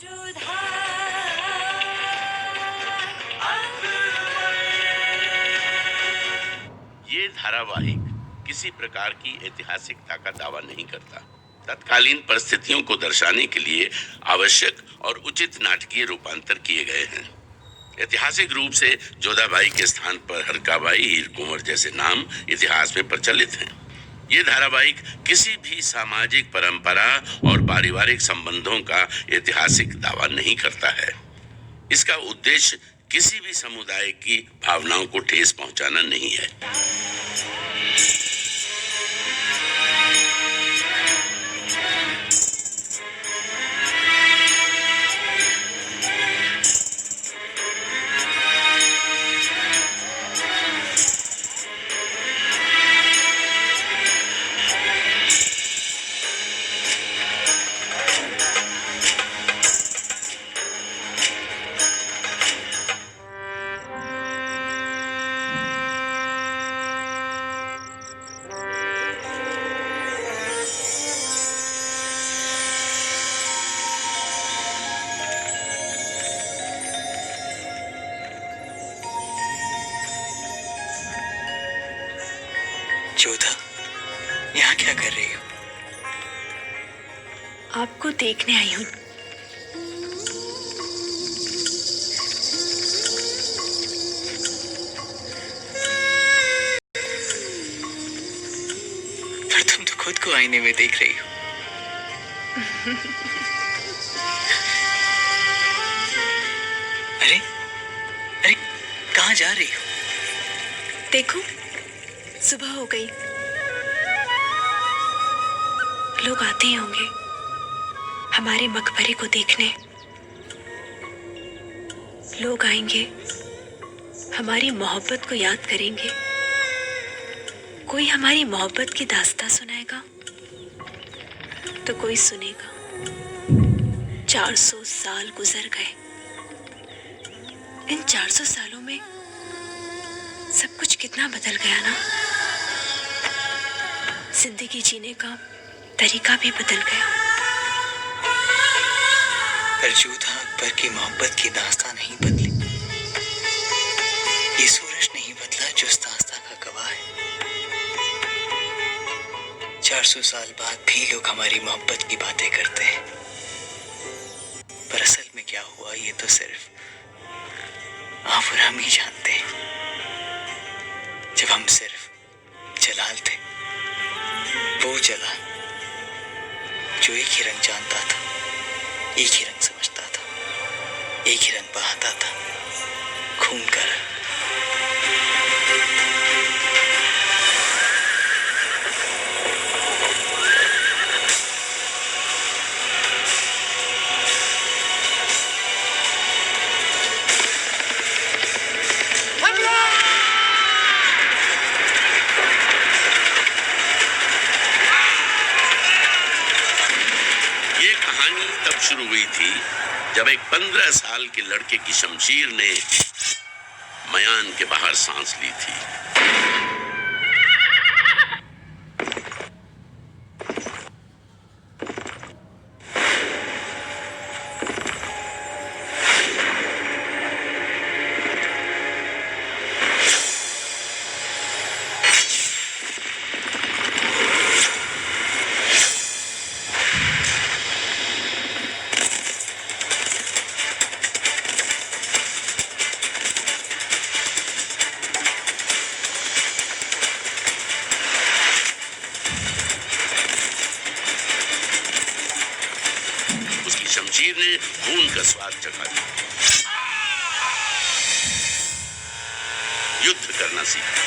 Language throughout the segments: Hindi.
ये धारावाहिक किसी प्रकार की ऐतिहासिकता का दावा नहीं करता। तत्कालीन परिस्थितियों को दर्शाने के लिए आवश्यक और उचित नाटकीय रूपांतर किए गए हैं। ऐतिहासिक रूप से जोधाबाई के स्थान पर हरकाबाई, हीर कुंवर जैसे नाम इतिहास में प्रचलित हैं। ये धारावाहिक किसी भी सामाजिक परंपरा और पारिवारिक संबंधों का ऐतिहासिक दावा नहीं करता है। इसका उद्देश्य किसी भी समुदाय की भावनाओं को ठेस पहुंचाना नहीं है। जोधा, यहाँ क्या कर रही हो? आपको देखने आई हूँ। पर तुम तो खुद को आईने में देख रही हो। अरे अरे, कहाँ जा रही हो? देखो, सुबह हो गई। लोग आते ही होंगे हमारे मकबरे को देखने। लोग आएंगे, हमारी मोहब्बत को याद करेंगे। कोई हमारी मोहब्बत की दास्तां सुनाएगा तो कोई सुनेगा 400 साल गुजर गए। इन 400 सालों में सब कुछ कितना बदल गया ना। जिंदगी जीने का तरीका भी बदल गया। पर जोधा, अकबर की मोहब्बत की दास्तां नहीं बदली। ये सूरज नहीं बदला जो उस दास्तां का गवाह है। 400 साल बाद भी लोग हमारी मोहब्बत की बातें करते हैं। पर असल में क्या हुआ ये तो सिर्फ आप और हम ही जानते हैं। जब हम सिर्फ जलाल थे, वो जलाल जो एक ही रंग जानता था, एक ही रंग समझता था, एक ही रंग बहाता था, खून का रंग। तब शुरू हुई थी जब एक 15 साल के लड़के की शमशीर ने मयान के बाहर सांस ली थी। शमशीर ने खून का स्वाद चखा दिया, युद्ध करना सीखा।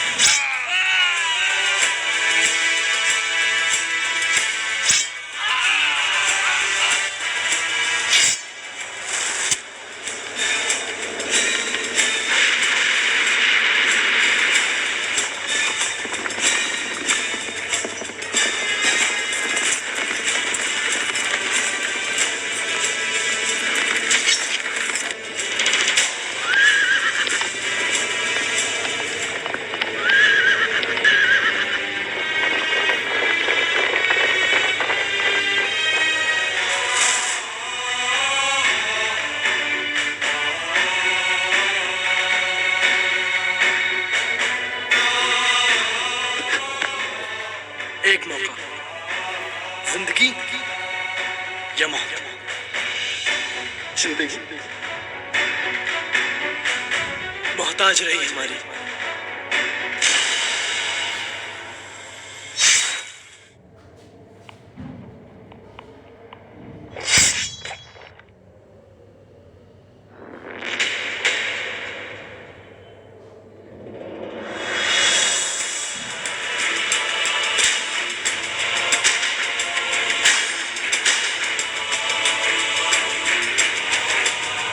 जिंदगी या मौत? जिंदगी मोहताज रही हमारी।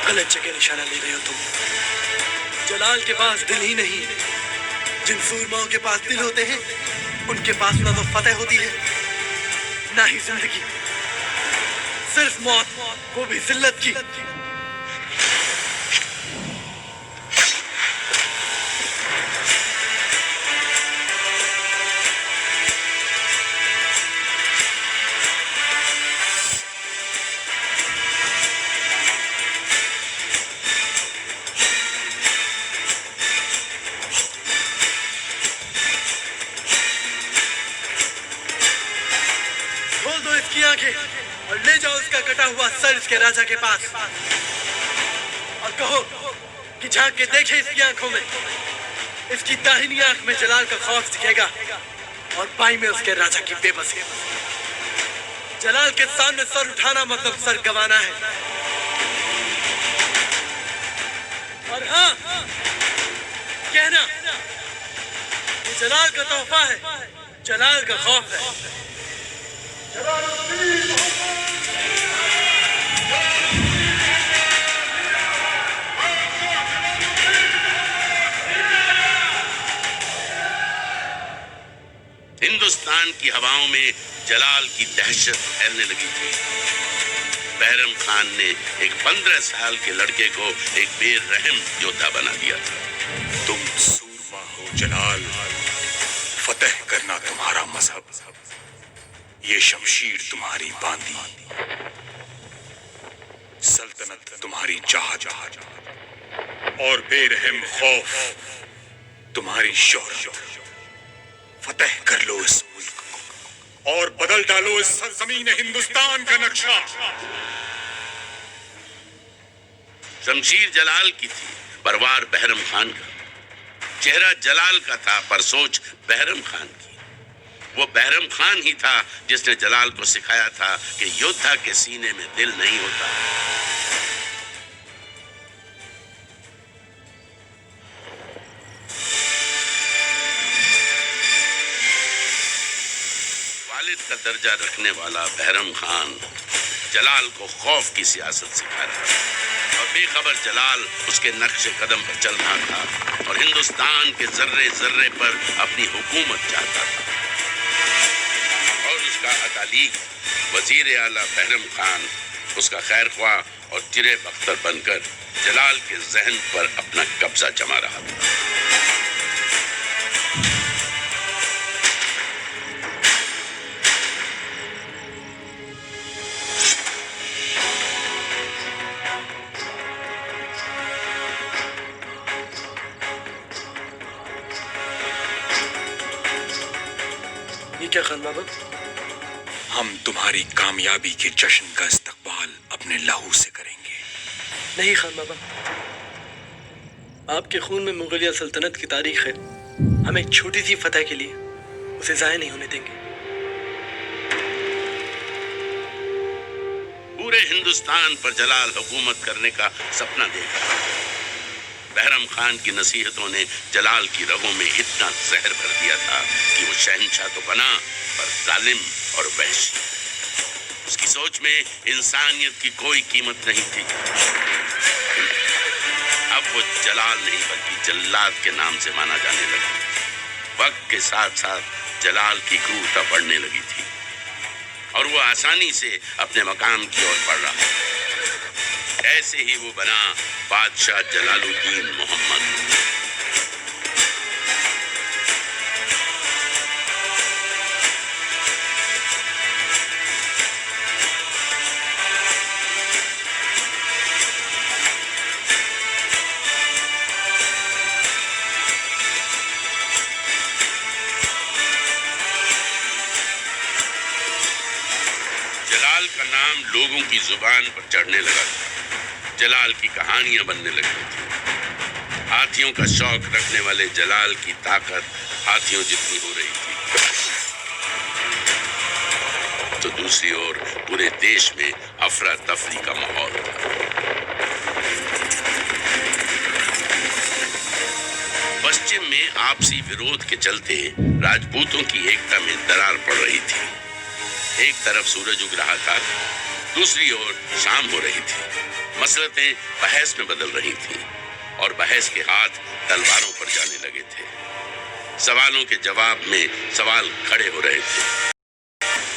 गलत जगह निशाना ले रहे हो तुम। जलाल के पास दिल ही नहीं, जिन सूरमाओं के पास दिल होते हैं उनके पास ना तो फतेह होती है ना ही जिंदगी, सिर्फ मौत, वो भी जिल्लत की। खोल दो इसकी आंखें और ले जाओ उसका कटा हुआ सर इसके राजा के पास और कहो कि झांक के देखे इसकी आंखों में। इसकी दाहिनी आंख में जलाल का खौफ दिखेगा और बाईं में उसके राजा की बेबसी। जलाल के सामने सर उठाना मतलब सर गंवाना है। और हाँ, कहना ये जलाल का तोहफा है, जलाल का खौफ है। हिंदुस्तान की हवाओं में जलाल की दहशत फैलने लगी थी। बहरम खान ने एक 15 साल के लड़के को एक बेरहम योद्धा बना दिया था। तुम सूरमा हो जलाल, फतेह करना तुम्हारा मजहब, ये शमशीर तुम्हारी बांदी, सल्तनत तुम्हारी चाहत और बेरहम खौफ तुम्हारी शोहरत। फतेह कर लो इस मुल्क को और बदल डालो इस सरजमीन हिंदुस्तान का नक्शा। शमशीर जलाल की थी, परवार बहरम खान का। चेहरा जलाल का था पर सोच बहरम खान की। वो बहरम खान ही था जिसने जलाल को सिखाया था कि योद्धा के सीने में दिल नहीं होता। वालिद का दर्जा रखने वाला बहरम खान जलाल को खौफ की सियासत सिखा रहा था और बेखबर जलाल उसके नक्शे कदम पर चल रहा था और हिंदुस्तान के जर्रे जर्रे पर अपनी हुकूमत चाहता था। और उसका अकाली वजीर आला बहरम खान उसका खैर ख्वाह और चिरे बख्तर बनकर जलाल के जहन पर अपना कब्जा जमा रहा था। ये क्या खान बाबा? हम तुम्हारी कामयाबी के जश्न का इस्तकबाल अपने लहू से करेंगे। नहीं खान बाबा, आपके खून में मुगलिया सल्तनत की तारीख है। हम एक छोटी सी फतह के लिए उसे ज़ाया नहीं होने देंगे। पूरे हिंदुस्तान पर जलाल हुकूमत करने का सपना देख रहा था। बहरम खान की नसीहतों ने जलाल की रगों में इतना जहर भर दिया था कि वो शहंशाह तो बना पर जालिम और वहशी। उसकी सोच में इंसानियत की कोई कीमत नहीं थी। अब वो जलाल नहीं बल्कि जल्लाद के नाम से माना जाने लगा। वक्त के साथ साथ जलाल की क्रूरता बढ़ने लगी थी और वो आसानी से अपने मकाम की ओर बढ़ रहा। ऐसे ही वो बना बादशाह जलालुद्दीन मोहम्मद। जलाल का नाम लोगों की जुबान पर चढ़ने लगा था। जलाल की कहानियां बनने लगी थी। हाथियों का शौक रखने वाले जलाल की ताकत हाथियों जितनी हो रही थी, तो दूसरी ओर पूरे देश में अफरा तफरी का माहौल था। पश्चिम में आपसी विरोध के चलते राजपूतों की एकता में दरार पड़ रही थी। एक तरफ सूरज उग रहा था, दूसरी ओर शाम हो रही थी। मसलतें बहस में बदल रही थीं और बहस के हाथ तलवारों पर जाने लगे थे। सवालों के जवाब में सवाल खड़े हो रहे थे।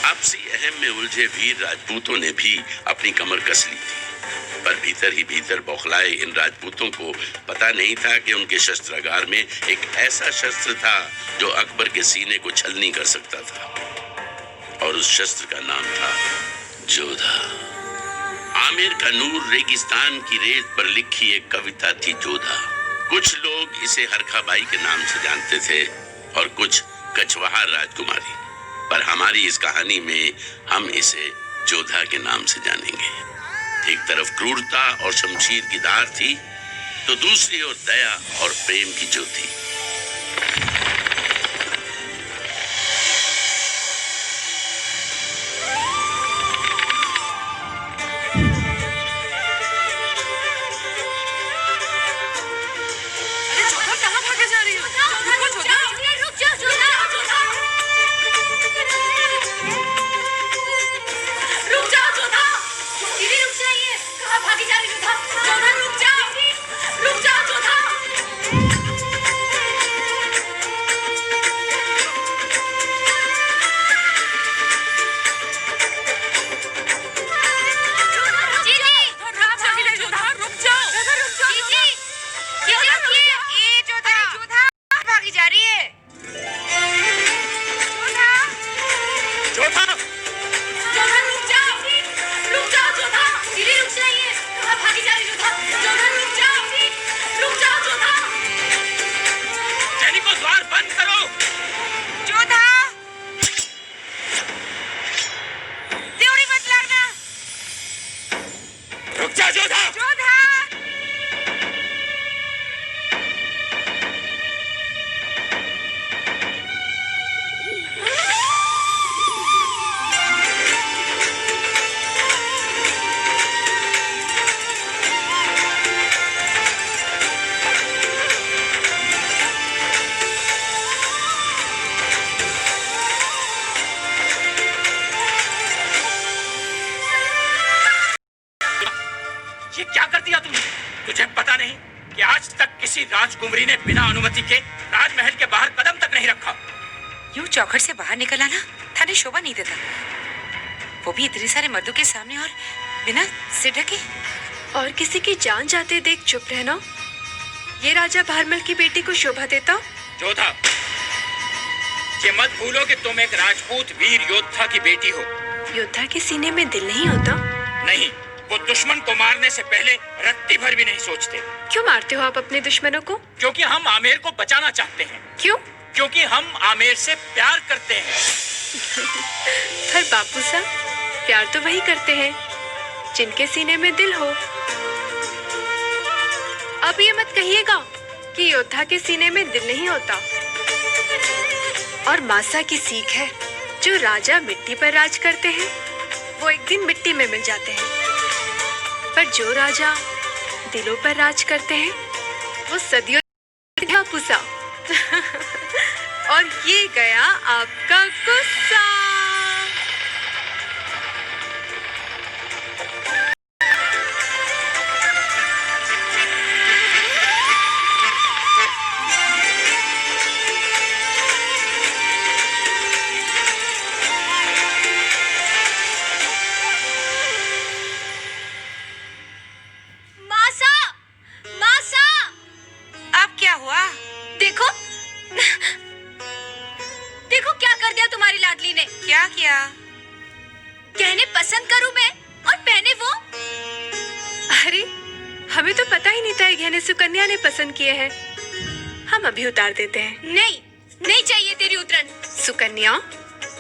आपसी अहम में उलझे वीर राजपूतों ने भी अपनी कमर कस ली थी, पर भीतर ही भीतर बौखलाए इन राजपूतों को पता नहीं था कि उनके शस्त्रागार में एक ऐसा शस्त्र था जो अकबर के सीने को छलनी कर सकता था, और उस शस्त्र का नाम था जोधा। आमिर का नूर रेगिस्तान की रेत पर लिखी एक कविता थी जोधा। कुछ लोग इसे हरखाबाई के नाम से जानते थे और कुछ कछवाहा राजकुमारी, पर हमारी इस कहानी में हम इसे जोधा के नाम से जानेंगे। एक तरफ क्रूरता और शमशीर की धार थी, तो दूसरी ओर दया और प्रेम की ज्योति। राजकुमारी ने बिना अनुमति के राजमहल के बाहर कदम तक नहीं रखा। यूं चौखट से बाहर निकल आना थाने शोभा नहीं देता, वो भी इतने सारे मर्दों के सामने और बिना सिर ढके। और किसी की जान जाते देख चुप रहना, ये राजा भारमल की बेटी को शोभा देता? जोधा, ये मत भूलो कि तुम एक राजपूत वीर योद्धा की बेटी हो। योद्धा के सीने में दिल नहीं होता? नहीं, वो दुश्मन को मारने से पहले रत्ती भर भी नहीं सोचते। क्यों मारते हो आप अपने दुश्मनों को? क्योंकि हम आमेर को बचाना चाहते हैं। क्यों? क्योंकि हम आमेर से प्यार करते हैं। पर बापू साहब, प्यार तो वही करते हैं जिनके सीने में दिल हो। अब ये मत कहिएगा कि योद्धा के सीने में दिल नहीं होता। और मासा की सीख है, जो राजा मिट्टी पर राज करते हैं वो एक दिन मिट्टी में मिल जाते हैं, पर जो राजा दिलों पर राज करते हैं वो सदियों बापू साहब। और ये गया आपका गुस्सा। सुकन्या ने पसंद किए हैं, हम अभी उतार देते हैं। नहीं, नहीं चाहिए तेरी उतरन। सुकन्या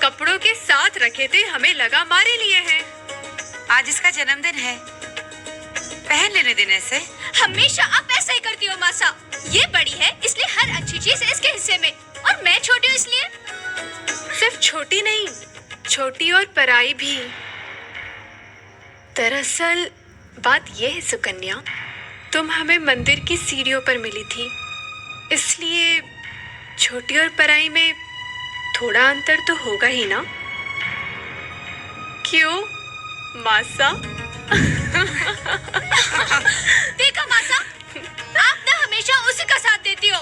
कपड़ों के साथ रखे थे, हमें लगा मारे लिए हैं। आज इसका जन्मदिन है, पहन लेने देने से। हमेशा आप ऐसा ही करती हो मासा। ये बड़ी है इसलिए हर अच्छी चीज इसके हिस्से में, और मैं छोटी हूँ इसलिए। सिर्फ छोटी नहीं, छोटी और पराई भी। दरअसल बात ये है सुकन्या, तुम हमें मंदिर की सीढ़ियों पर मिली थी, इसलिए छोटी और पराई में थोड़ा अंतर तो होगा ही ना। क्यों मासा? देखा मासा, आप ना हमेशा उसी का साथ देती हो।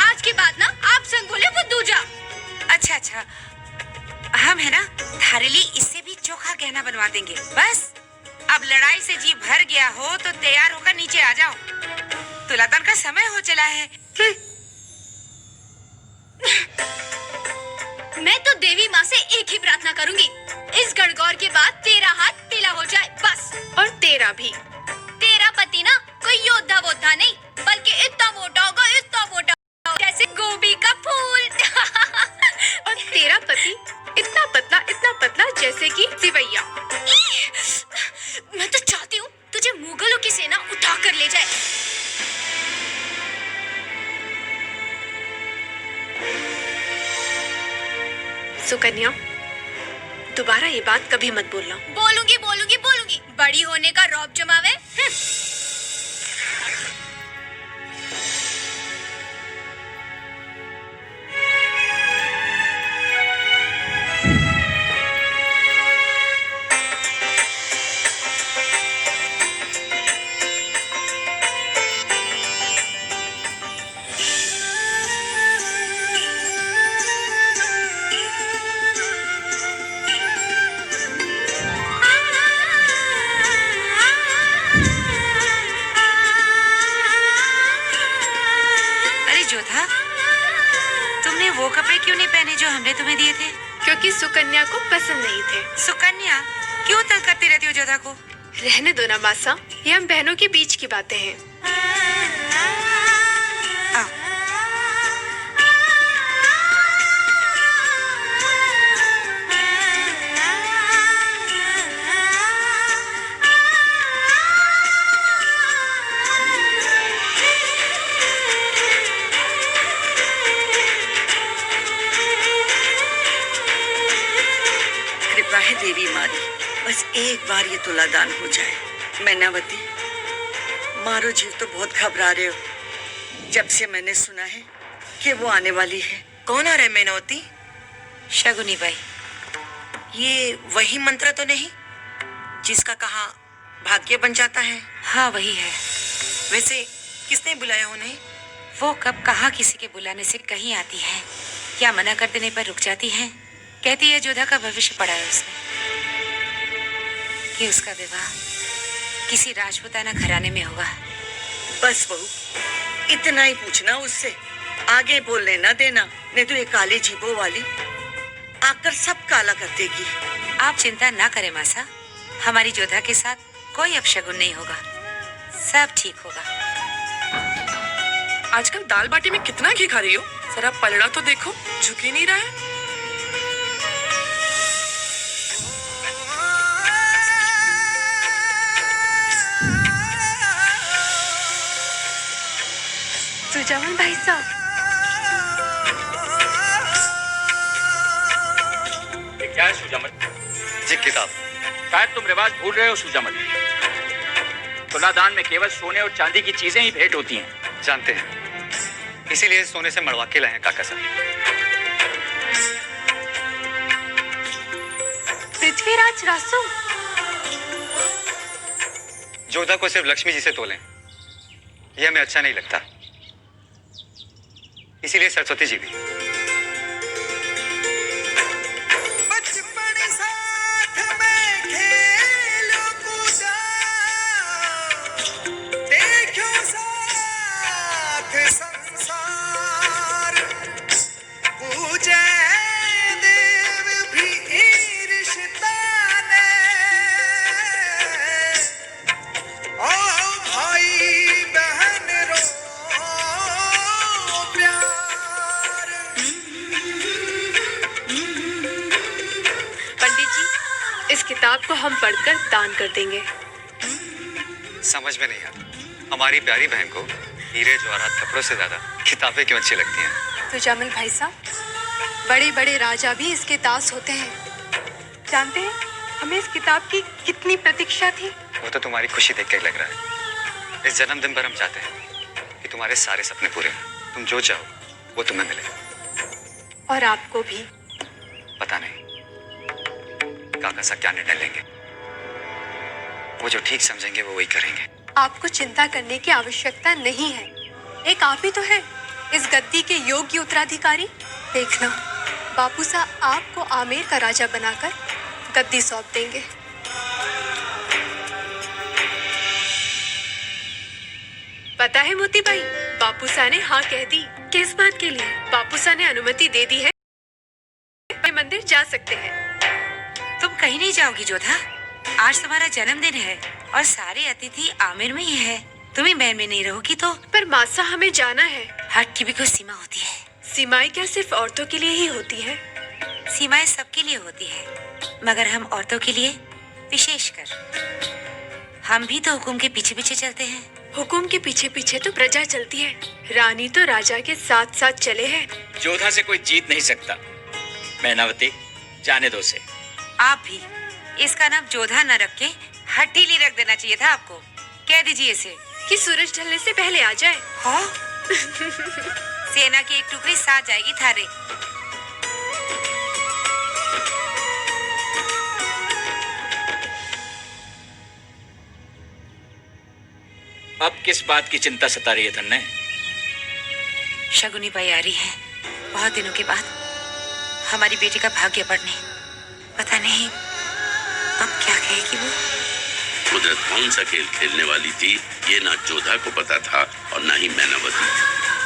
आज के बाद ना आप संग बोले वो दूजा। अच्छा अच्छा, हम है ना थारे लिए इससे भी चोखा गहना बनवा देंगे। बस अब लड़ाई से जी भर गया हो तो तैयार होकर नीचे आ जाओ, तुलातन का समय हो चला है। मैं तो देवी माँ से एक ही प्रार्थना करूंगी, इस गणगौर के बाद तेरा हाथ पीला हो जाए बस। और तेरा भी। तेरा पति ना कोई योद्धा वोद्धा नहीं, बल्कि इतना मोटा होगा, इतना मोटा होगा, जैसे गोभी का फूल। और तेरा पति इतना पतला जैसे कि सिवैया। मैं तो चाहती हूँ तुझे मुगलों की सेना उठा कर ले जाए। सुकन्या, दोबारा ये बात कभी मत बोलना। बोलूंगी बोलूंगी बोलूंगी, बड़ी होने का रौब जमावे। जोधा, तुमने वो कपड़े क्यों नहीं पहने जो हमने तुम्हें दिए थे? क्योंकि सुकन्या को पसंद नहीं थे। सुकन्या? क्यों तंग करती रहती हो जोधा को? रहने दो ना मासा, ये हम बहनों के बीच की बातें हैं। आओ। कृपा है देवी मारी, बस एक बार ये तुलादान हो जाए। मैनावती, मारो जीव तो बहुत घबरा रहे हो, जब से मैंने सुना है कि वो आने वाली है। कौन आ रहा है मैनावती? शगुनी बाई। ये वही मंत्र तो नहीं जिसका कहा भाग्य बन जाता है? हाँ वही है। वैसे किसने बुलाया उन्हें? वो कब कहाँ किसी के बुलाने से कहीं आती है या मना कर देने पर रुक जाती है। कहती है जोधा का भविष्य पड़ा है उसने, कि उसका विवाह किसी राजपूताना घराने में होगा। बस बहू, इतना ही पूछना उससे, आगे बोलने ना देना, नहीं तो ये काली जीभों वाली आकर सब काला कर देगी। आप चिंता ना करें मासा, हमारी जोधा के साथ कोई अपशगुन नहीं होगा, सब ठीक होगा। आजकल दाल बाटी में कितना घी खा रही हो? जरा पलड़ा तो देखो, झुक ही नहीं रहा है। सुजावन भाई साहब, ये क्या है सुजामल? जी किताब। शायद तुम रिवाज भूल रहे हो सुजामल। तुलादान में केवल सोने और चांदी की चीजें ही भेंट होती हैं। जानते हैं, इसीलिए सोने से मड़वा के लाए हैं काका साहब। पृथ्वीराज रासो, जोधा को सिर्फ लक्ष्मी जी से तोलें, यह हमें अच्छा नहीं लगता, इसीलिए सरस्वती जी भी। बचपन साथ में खेलो कूदा, देखो साथ संसार, पूजे देव भी रिश्ता ने, ओ भाई बहन रो प्यार इस किताब को हम पढ़कर दान कर देंगे। समझ में नहीं आता हमारी प्यारी बहन को हीरे जवाहरात कपड़ों से ज्यादा किताबें क्यों अच्छी लगती हैं। तो जामिल भाई साहब, बड़े बड़े राजा भी इसके दास होते हैं। जानते हैं हमें इस किताब की कितनी प्रतीक्षा थी। वो तो तुम्हारी खुशी देख के लग रहा है। इस जन्मदिन पर हम चाहते हैं कि तुम्हारे सारे सपने पूरे हों। तुम जो चाहो वो तुम्हें मिले। और आपको भी। पता नहीं काका सा क्या निर्णय लेंगे। वो जो ठीक समझेंगे वो वही करेंगे। आपको चिंता करने की आवश्यकता नहीं है। एक आप ही तो है इस गद्दी के योग्य उत्तराधिकारी। देखना बापू साहब आपको आमेर का राजा बनाकर गद्दी सौंप देंगे। पता है मोती भाई, बापू साहब ने हाँ कह दी। किस बात के लिए? बापू साहब ने अनुमति दे दी है, मंदिर जा सकते हैं। तुम कहीं नहीं जाओगी जोधा। आज तुम्हारा जन्मदिन है और सारे अतिथि आमिर में ही है। तुम ही महल में नहीं रहोगी तो। पर मासा हमें जाना है। हट की भी कोई सीमा होती है। सीमाएं क्या सिर्फ औरतों के लिए ही होती है? सीमाएं सबके लिए होती है, मगर हम औरतों के लिए विशेषकर। हम भी तो हुकुम के पीछे पीछे चलते हैं। हुकुम के पीछे पीछे तो प्रजा चलती है। रानी तो राजा के साथ साथ चले हैं। जोधा से कोई जीत नहीं सकता। मैनावती, जाने दो उसे। आप भी इसका नाम जोधा न रख के हठीली रख देना चाहिए था आपको। कह दीजिए इसे कि सूरज ढलने से पहले आ जाए। हाँ? सेना की एक टुकड़ी साथ जाएगी थारे। अब किस बात की चिंता सता रही है धन्य? शगुनी बाई आ रही है बहुत दिनों के बाद हमारी बेटी का भाग्य पढ़ने। पता नहीं अब क्या कहेगी वो। कुदरत कौन सा खेल खेलने वाली थी ये ना जोधा को पता था और ना ही मैनावती।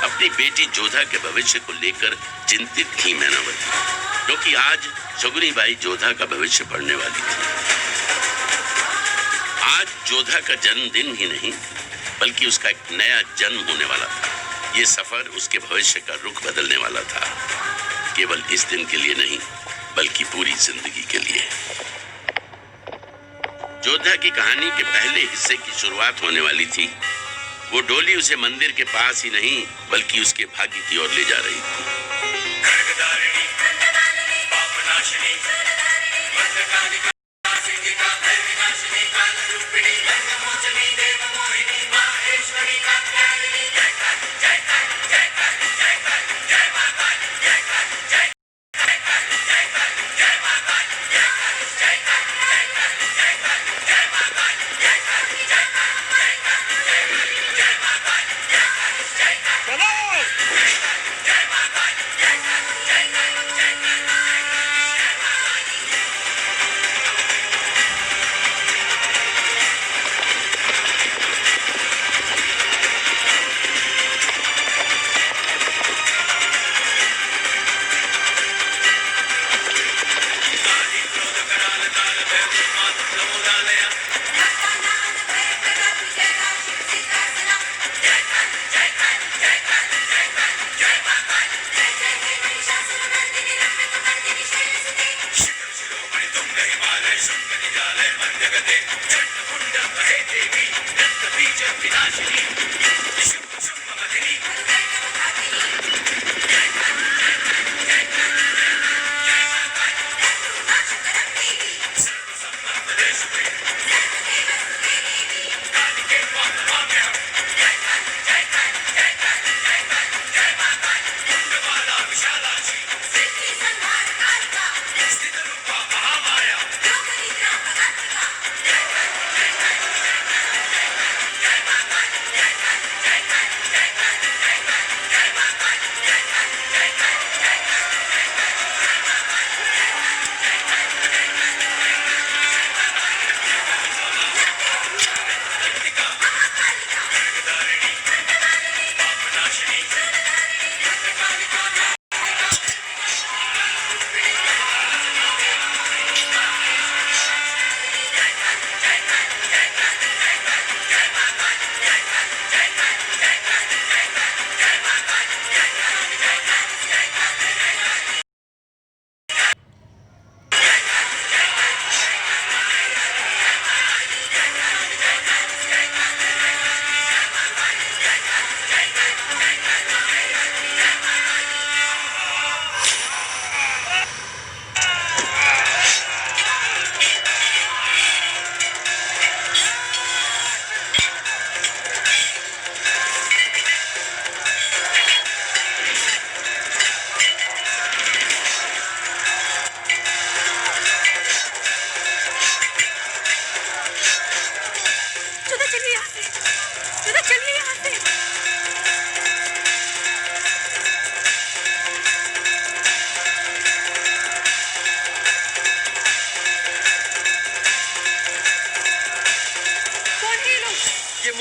अपनी बेटी जोधा के भविष्य को लेकर चिंतित थी मैनावती, क्योंकि आज शगुनी बाई जोधा का भविष्य पढ़ने वाली थी। आज जोधा का जन्मदिन ही नहीं बल्कि उसका एक नया जन्म होने वाला था। ये सफर उसके भविष्य का रुख बदलने वाला था, केवल इस दिन के लिए नहीं बल्कि पूरी जिंदगी के लिए। जोधा की कहानी के पहले हिस्से की शुरुआत होने वाली थी। वो डोली उसे मंदिर के पास ही नहीं बल्कि उसके भाग्य की ओर ले जा रही थी।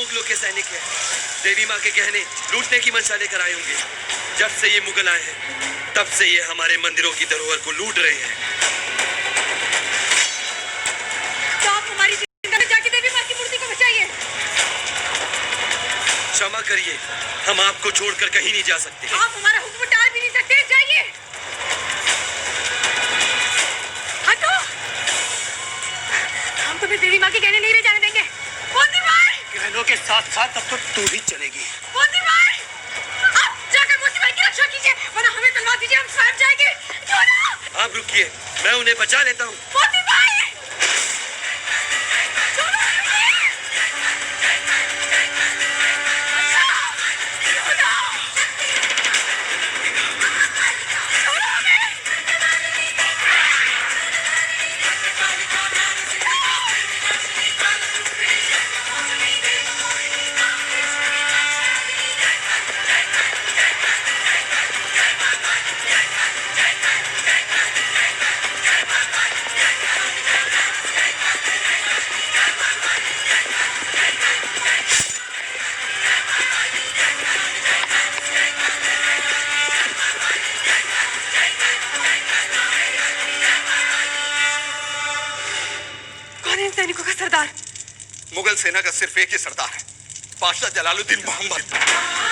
मुगलों के सैनिक हैं। देवी माँ के गहने लूटने की मंशा लेकर आए होंगे। जब से ये मुगल आए हैं, तब से ये हमारे मंदिरों की धरोहर को लूट रहे हैं। तो आप हमारी जिंदगी में जाके देवी माँ की मूर्ति को बचाइए। क्षमा करिए, हम आपको छोड़कर कहीं नहीं जा सकते। आप हमारा हुक्म टाल भी नहीं सकते, जाइए। हटो, हम तुम्हें देवी माँ के गहने नहीं ले जाने देंगे। मोती भाई, गहनों के साथ साथ अब तो तू भी चलेगी। मोती भाई, आप जाकर मोती भाई की रक्षा कीजिए, वरना हमें तलवार दीजिए, हम स्वयं जाएंगे। क्यों ना? आप रुकिए, मैं उन्हें बचा लेता हूँ। मोती भाई, सैनिकों का सरदार? मुगल सेना का सिर्फ एक ही सरदार है, बादशाह जलालुद्दीन मोहम्मद।